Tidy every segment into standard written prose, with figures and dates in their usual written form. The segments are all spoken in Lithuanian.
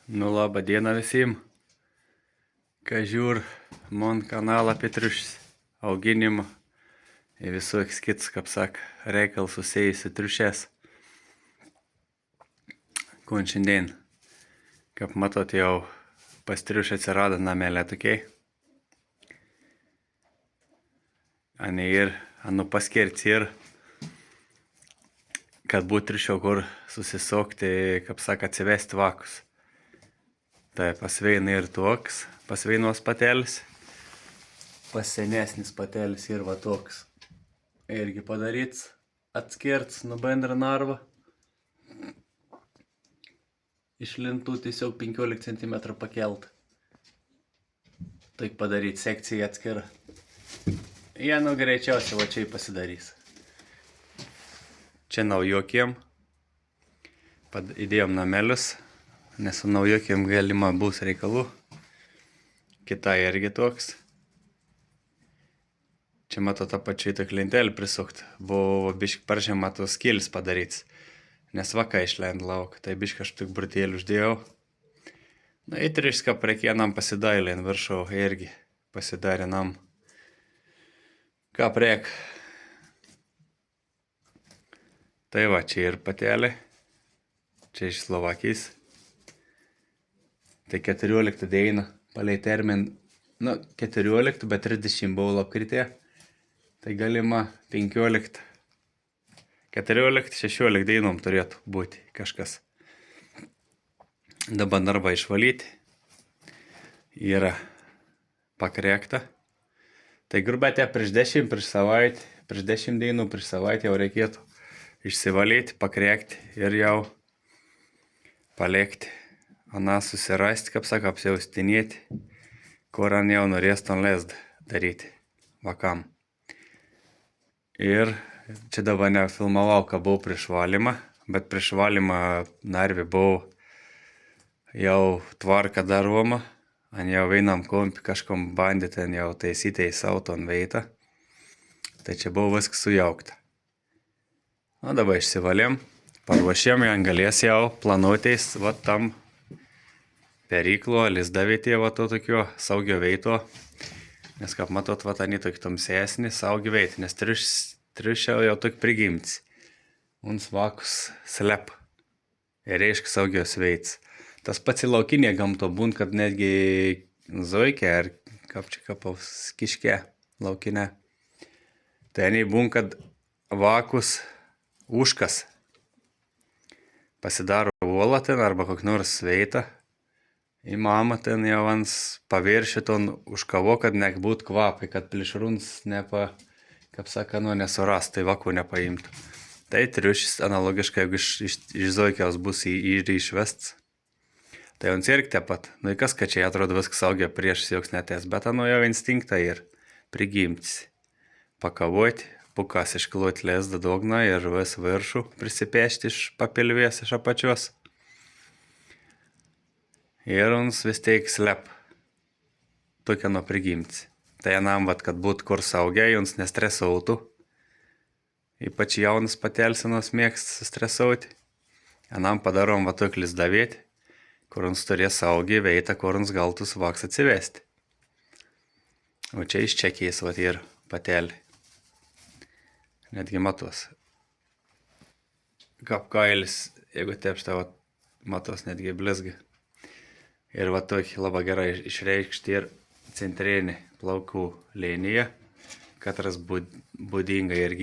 Nu, labą dieną visiems, kas žiūr mon kanalą apie triušis auginimą ir visų ekskits, kaip sak, reikal susijusi triušės. Kun šiandien, kaip matot, jau pas triušį atsirado namelė tokiai. Ane ir, anu paskirti ir, kad būtų triušio kur susisokti, kaip sak, atsivesti vakus. Tai pasveina ir toks, pasveinos patelis, pas senesnis patelis ir va toks. Irgi padaryts, atskirts nuo bendrą narvą. Iš lintų tiesiog 15 cm pakelt. Taip padaryti sekciją atskirą. Jie nu greičiausiai va čia pasidarys. Čia naujokiem. Įdėjom namelius, nes su naujokiem galima bus reikalų. Kita irgi toks. Čia mato tą pačią į tą klintelį prisukt. Buvo biški paržema tos skilis padaryts. Nes vaka išleind lauk. Tai biški aš tik brutėlį uždėjau. Na, įtriška prie kienam pasidailė ant viršau irgi. Pasidarė nam. Ką priek. Tai va, čia ir patelė. Čia iš Slovakijos. Tai 14 diena. Palei termin. Nu, 14, bet 30 buvo lapkritė. Tai galima 15, 14, 16 dienom turėtų būti kažkas. Dabar narva išvalyti. Yra pakrekta. Tai grubėte prieš 10 dienų, prieš savaitę jau reikėtų išsivalyti, pakrekti ir jau palikti. Ana susirasti, kaip sako, apsiaustinėti, kur an jau norės ton lezdą daryti vakam. Ir čia dabar nefilmavau, ką buvau prieš valymą, bet prieš valymą narvį buvau jau tvarką daroma, an jau einam kompi kažkom bandė ten jau taisyti į savo ton veitą. Tai čia buvo viskas sujaukta. O dabar išsivalėm, paruošėm, jan galės jau planuotis, va tam periklo, lizdavėtė, va to tokio saugio veito. Nes kaip matot, va tani tokį tamsesnį saugi veitį, nes triušia jau tokį prigimtis. Uns vakus slep. Ir reiškia saugios veits. Tas pats į laukinė gamto būn, kad netgi zoikė ar kaip čia kapaus kiškė laukinė. Tai nei būn, kad vakus užkas pasidaro uolą ten arba kokį nors veitą. Įmama ten jau ant paviršių ton užkavo, kad nebūt kvapai, kad plėšruns kaip saka, nesuras, tai vakų nepaimtų. Tai triušis analogiškai, jeigu iš zoikiaus bus išvests. Tai ons irgi taip pat. Nu, kas, kad čia atrodo viskas saugia prieš joks netės, bet jau instinktą ir prigimtis. Pakavoti, pukas iškluoti lezdą dogną ir vis viršų prisipešti iš papilvės, iš apačios. Ir uns vis teik slep. Tokia nuo prigimtis. Tai anam, vat, kad būtų kur saugiai, uns nestresautų. Ypač jaunas patelsinos mėgsta stresauti. Anam padarom va tokį lizdavėti, kur uns turės saugiai veitą, kur uns galtus vaks atsivesti. O čia iš Čekijos vat ir patelį. Netgi matos. Kaip kailis, jeigu tepšta, vat, matos netgi blizga. Ir va tokį labai gerai išreikšti ir centrinį plaukų liniją, katras būdinga ir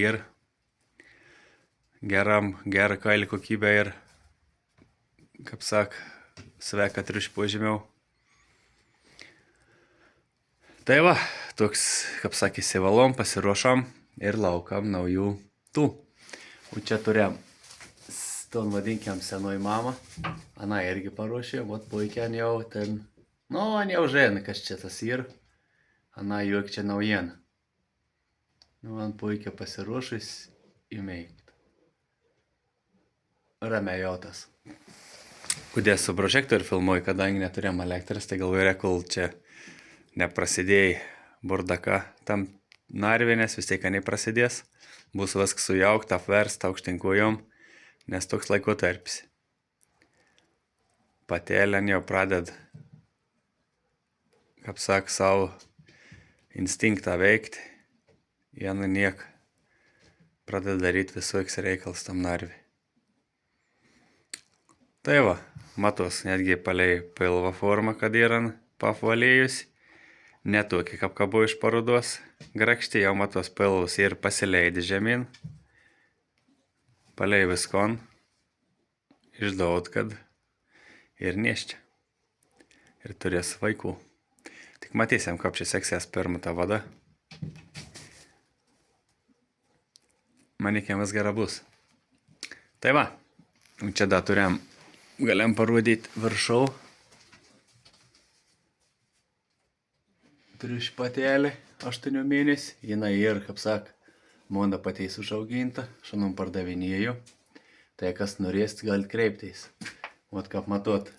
gerą kailį kokybę ir, kaip sak, sveiką triušį požymiau. Tai va, toks, kaip sak, įsivalom, pasiruošam ir laukam naujų tų. O čia turėjom ton vadinkiam senoj mama. Ana irgi paruošė, vat puikiai jau ten. Nu, an jau žena, kas čia tas yra. Ana juk čia naujiena. Nu, an puikiai pasiruošus įmeikt. Ramiai jau tas. Kodėl su prožektoriu filmuoju, kadangi neturėjom elektros, tai galvoju, kol čia neprasidėjai burdaka tam narvinės, vis tiek neprasidės. Bus viskas sujaukta, apversta aukštinkojom. Nes toks laikotarpis. patelė jau pradeda, kaip sak, savo instinktą veikti. Viena niek pradeda daryti visokius reikalus tam narvį. Tai va, matos netgi palei pilvo formą, kad yra paapvalėjusi. Netokį, kaip kabo iš parodos. Grakšti jau matos pilvus ir pasileidi žemyn. Palei viskon. Išdaut, kad ir neščia. Ir turės vaikų. Tik matysim, kaip čia seksės pirmą tą vadą. Manykėm, vis gera bus. Tai va, čia dar galim parodyti viršau. Triušių patelė, 8 mėnesių. Jina ir, kaip sak, monda pateis užauginta, šiandien pardavinėjau. Tai kas norės, gali kreiptis. Vat kaip matot,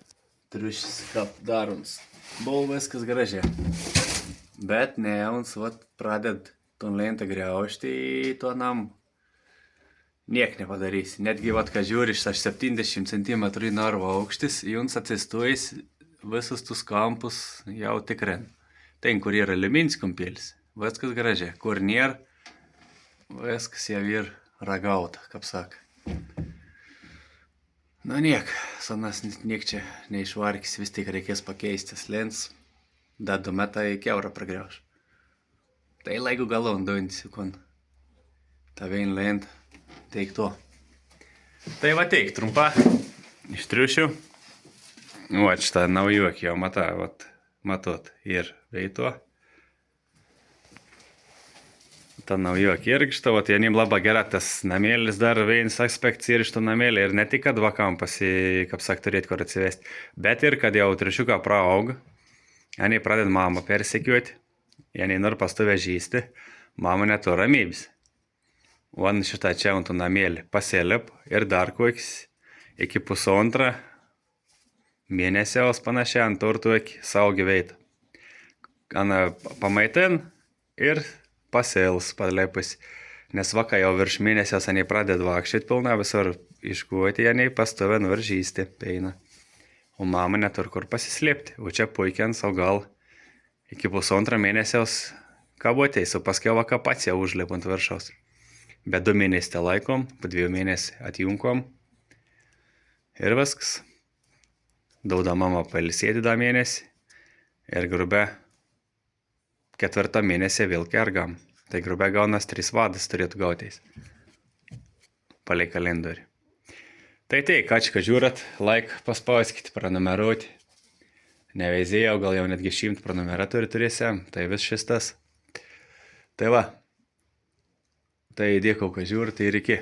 triušis kaip darons. Buvo viskas gražiai. Bet nejauns, vat praded ton lentą griaužti į to namą. Niek nepadarysi. Netgi vat, kad žiūri iš 70 cm narvo aukštis, jums atsistojęs visus tus kampus jau tikrin. Ten, kur yra aliuminis kumpėlis, viskas gražiai. Kur nėra, viskas jau ir ragauta, kaip sak. Nu niek, sonas niek čia neišvarkis, vis tik reikės pakeistis lens. Dar 2 metai keurą pragriauš. Tai laiku galon duinti, kun ta vien lent teik to. Tai va teik trumpa iš triušių. Vat šitą naujokį jau matot ir veito. Ta naujokį irgi šitą, vat janim labai gera tas namėlis dar vienas aspektas ir iš to namėlį. Ir ne tik, kad vakam kaip sak, turėti kur atsivesti, bet ir kad jau triušiuką praauga. Janiai pradeda mamą persekiuoti, janiai nori pastovę žysti, mama neturi ramybės. Van šitą čia ant namėlį pasilip ir dar koks iki 1,5 mėnesiaus panašiai ant tortų iki savo gyveitą. Ana pamaitin ir pasils palepus, nes vaka jau virš mėnesiaus janiai pradeda vakščioti pilna visur iškuoti, janiai pastovę nuvaržysti peina. O mama neturi kur pasislėpti, o čia puikiant savo gal iki 1,5 mėnesiaus kabotės, o paskui vaka pats jau užlip ant viršaus. Bet 2 mėnesių laikom, po 2 mėnesių atjunkom ir viskas. Dauda mama pailsėti 2 mėnesį ir grubė 4 mėnesį vėl kergam. Tai grubė gaunas 3 vadas turėtų gautis palei kalendorių. Tai teik, ačiū, kad žiūrat, like paspauskite, prenumeruoti. Neveizėjau, gal jau netgi 100 prenumeratorių turėsim, tai vis šis tas. Tai va, tai dėkau, kad žiūrite ir iki.